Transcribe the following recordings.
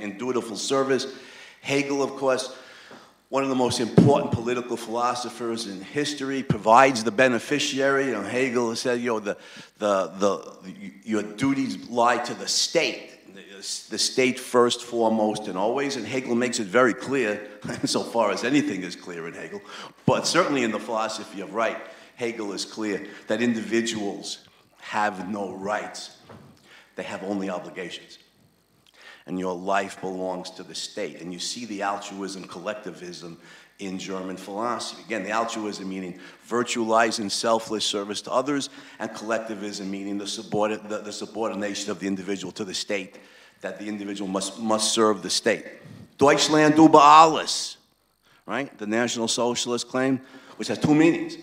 in dutiful service. Hegel, of course, one of the most important political philosophers in history, provides the beneficiary. You know, Hegel said, you know, your duties lie to the state. The state first, foremost, and always, and Hegel makes it very clear, so far as anything is clear in Hegel, but certainly in the philosophy of right, Hegel is clear that individuals have no rights. They have only obligations. And your life belongs to the state. And you see the altruism, collectivism in German philosophy. Again, the altruism meaning virtualizing selfless service to others, and collectivism meaning the subordination of the individual to the state, that the individual must serve the state. Deutschland über alles, right? The National Socialist claim, which has two meanings.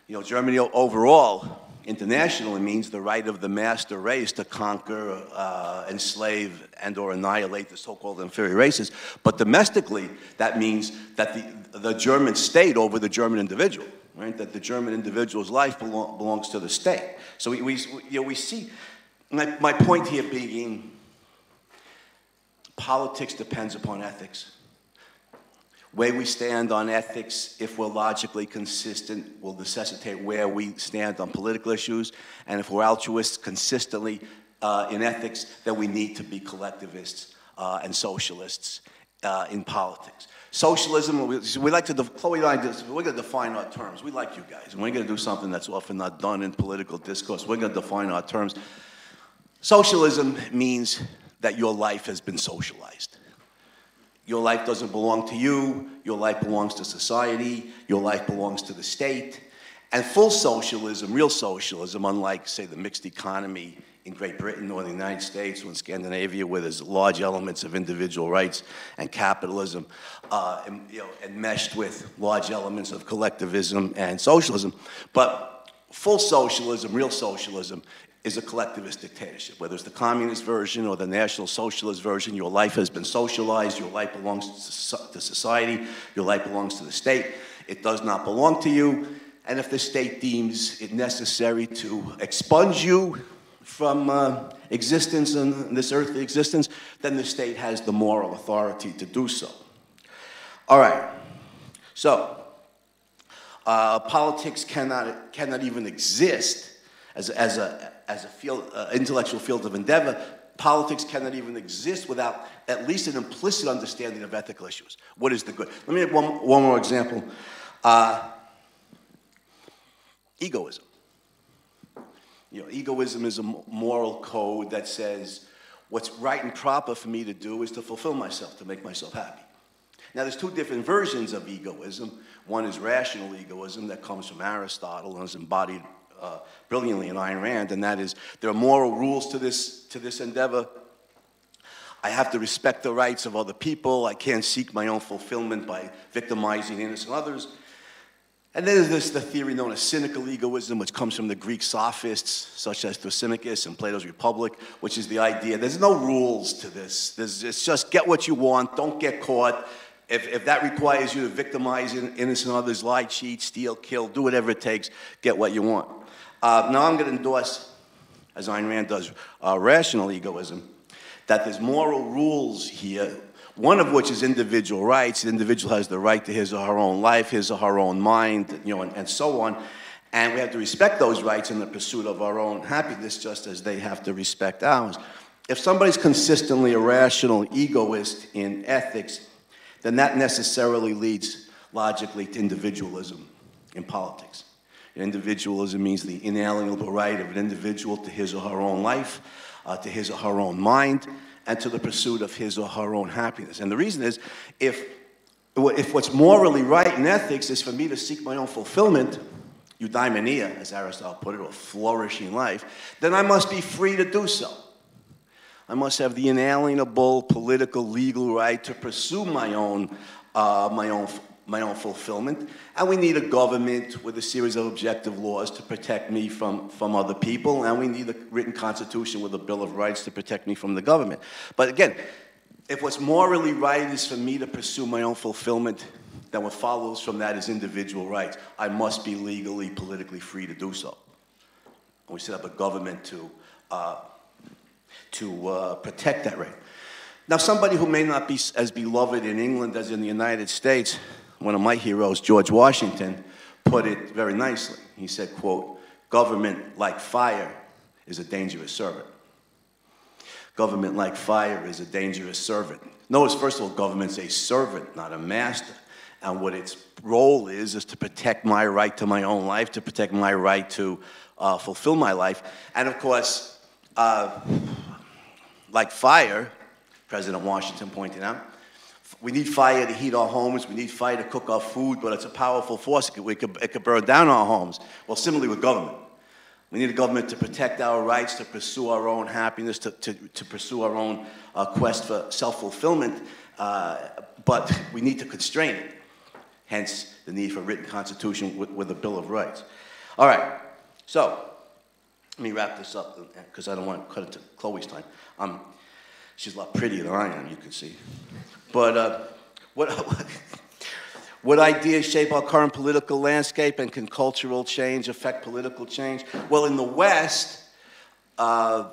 You know, Germany overall, internationally, means the right of the master race to conquer, enslave, and or annihilate the so-called inferior races. But domestically, that means that the German state over the German individual, right? That the German individual's life belongs to the state. So we see, my point here being, politics depends upon ethics. Where we stand on ethics, if we're logically consistent, will necessitate where we stand on political issues. And if we're altruists consistently in ethics, then we need to be collectivists and socialists in politics. Socialism, we like to, Chloe and I, we're going to define our terms. We like you guys. And we're going to do something that's often not done in political discourse. We're going to define our terms. Socialism means that your life has been socialized. Your life doesn't belong to you. Your life belongs to society. Your life belongs to the state. And full socialism, real socialism, unlike, say, the mixed economy in Great Britain or the United States or in Scandinavia, where there's large elements of individual rights and capitalism, enmeshed with large elements of collectivism and socialism. But full socialism, real socialism, is a collectivist dictatorship. Whether it's the communist version or the National Socialist version, your life has been socialized, your life belongs to society, your life belongs to the state. It does not belong to you, and if the state deems it necessary to expunge you from existence in this earthly existence, then the state has the moral authority to do so. All right, so politics cannot even exist as a field, intellectual field of endeavor. Politics cannot even exist without at least an implicit understanding of ethical issues. What is the good? Let me make one more example. Egoism. You know, egoism is a moral code that says what's right and proper for me to do is to fulfill myself, to make myself happy. Now, there's two different versions of egoism. One is rational egoism that comes from Aristotle and is embodied brilliantly in Ayn Rand, and that is there are moral rules to this endeavor. I have to respect the rights of other people. I can't seek my own fulfillment by victimizing innocent others. And then there's the theory known as cynical egoism, which comes from the Greek sophists, such as Thrasymachus and Plato's Republic, which is the idea there's no rules to this. It's just get what you want, don't get caught. If that requires you to victimize innocent others, lie, cheat, steal, kill, do whatever it takes, get what you want. Now I'm going to endorse, as Ayn Rand does, rational egoism, that there's moral rules here, one of which is individual rights. The individual has the right to his or her own life, his or her own mind, you know, and so on. And we have to respect those rights in the pursuit of our own happiness, just as they have to respect ours. If somebody's consistently a rational egoist in ethics, then that necessarily leads logically to individualism in politics. Individualism means the inalienable right of an individual to his or her own life, to his or her own mind, and to the pursuit of his or her own happiness. And the reason is, if what's morally right in ethics is for me to seek my own fulfillment, eudaimonia, as Aristotle put it, or flourishing life, then I must be free to do so. I must have the inalienable political, legal right to pursue my own fulfillment. And we need a government with a series of objective laws to protect me from other people. And we need a written constitution with a Bill of Rights to protect me from the government. But again, if what's morally right is for me to pursue my own fulfillment, then what follows from that is individual rights. I must be legally, politically free to do so. And we set up a government to protect that right. Now, somebody who may not be as beloved in England as in the United States, one of my heroes, George Washington, put it very nicely. He said, quote, "Government, like fire, is a dangerous servant." Government, like fire, is a dangerous servant. Notice, first of all, government's a servant, not a master. And what its role is to protect my right to my own life, to protect my right to fulfill my life. And of course, like fire, President Washington pointed out, we need fire to heat our homes, we need fire to cook our food, but it's a powerful force. It could burn down our homes. Well, similarly with government. We need a government to protect our rights, to pursue our own happiness, to pursue our own quest for self-fulfillment, but we need to constrain it. Hence, the need for a written constitution with a Bill of Rights. All right, so let me wrap this up, because I don't want to cut it to Chloe's time. She's a lot prettier than I am, you can see. But what ideas shape our current political landscape, and can cultural change affect political change? Well, in the West, the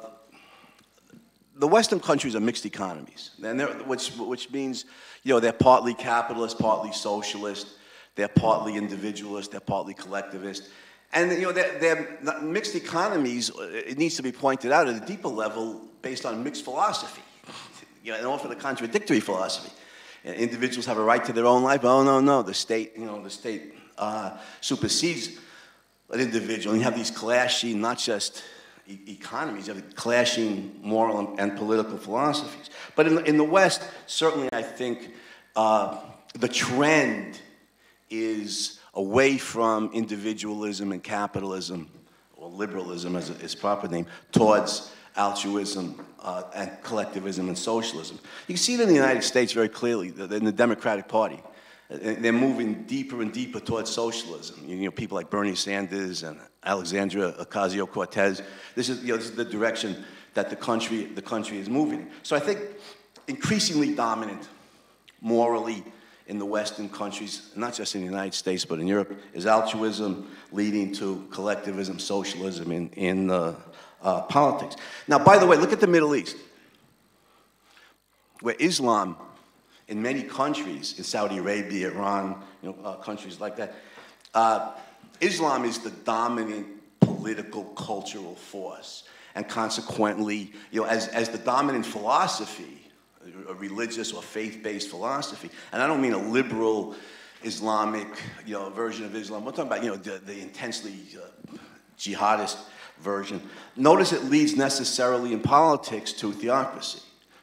Western countries are mixed economies, and which means, you know, they're partly capitalist, partly socialist, they're partly individualist, they're partly collectivist. And, you know, they're mixed economies, it needs to be pointed out, at a deeper level based on mixed philosophy, you know, and often a contradictory philosophy. Individuals have a right to their own life. Oh, no, the state, you know, the state supersedes an individual. And you have these clashing, not just economies, you have clashing moral and political philosophies. But in the West, certainly I think the trend is away from individualism and capitalism, or liberalism as its proper name, towards altruism and collectivism and socialism. You can see it in the United States very clearly, in the Democratic Party. They're moving deeper and deeper towards socialism. You know, people like Bernie Sanders and Alexandria Ocasio-Cortez. This is the direction that the country is moving. So I think increasingly dominant morally in the Western countries, not just in the United States, but in Europe, is altruism leading to collectivism, socialism in politics. Now, by the way, look at the Middle East, where Islam, in many countries, in Saudi Arabia, Iran, you know, countries like that, Islam is the dominant political, cultural force, and consequently, you know, as the dominant philosophy, a religious or faith-based philosophy, and I don't mean a liberal Islamic, you know, version of Islam. We're talking about, you know, the intensely jihadist version. Notice it leads necessarily in politics to theocracy,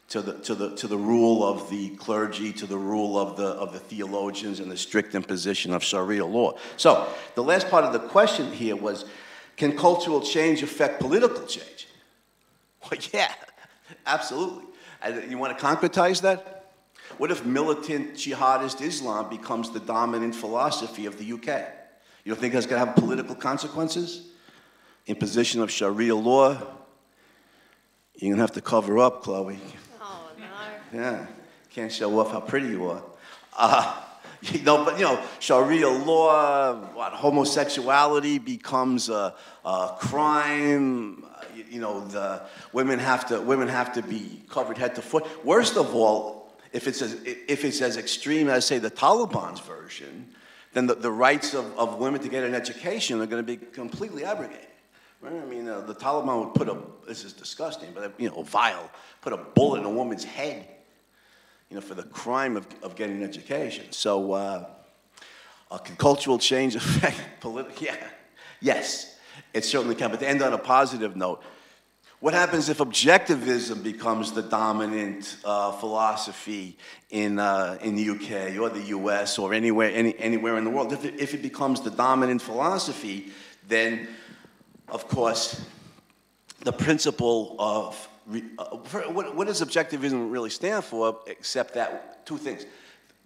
to the rule of the clergy, to the rule of the theologians, and the strict imposition of Sharia law. So the last part of the question here was, can cultural change affect political change? Well, yeah, absolutely. And you want to concretize that? What if militant jihadist Islam becomes the dominant philosophy of the UK? You don't think that's going to have political consequences? Imposition of Sharia law? You're going to have to cover up, Chloe. Oh, no. Yeah, can't show off how pretty you are. You know, but, you know, Sharia law, homosexuality becomes a crime. You know, the women have to be covered head to foot. Worst of all, if it's as extreme as, say, the Taliban's version, then the rights of women to get an education are going to be completely abrogated. Right? I mean, the Taliban would this is disgusting, but, you know, vile, put a bullet in a woman's head, you know, for the crime of getting an education. So, can cultural change affect political? Yeah, yes, it certainly can. But to end on a positive note, what happens if objectivism becomes the dominant philosophy in the UK or the US or anywhere in the world? If it becomes the dominant philosophy, then, of course, the principle of what does objectivism really stand for, except that two things.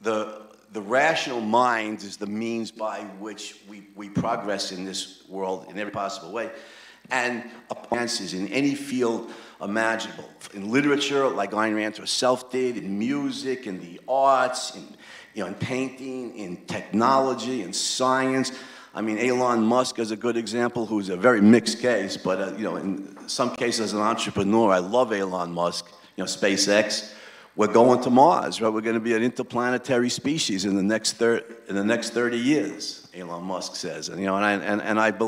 The rational mind is the means by which we progress in this world in every possible way, and advances in any field imaginable. In literature, like Ayn Rand herself did, in music, in the arts, in painting, in technology, in science. I mean, Elon Musk is a good example, who's a very mixed case, but you know, in some cases as an entrepreneur, I love Elon Musk. You know, SpaceX, we're going to Mars, right? We're going to be an interplanetary species in the next 30 years, Elon Musk says. And, you know, and I believe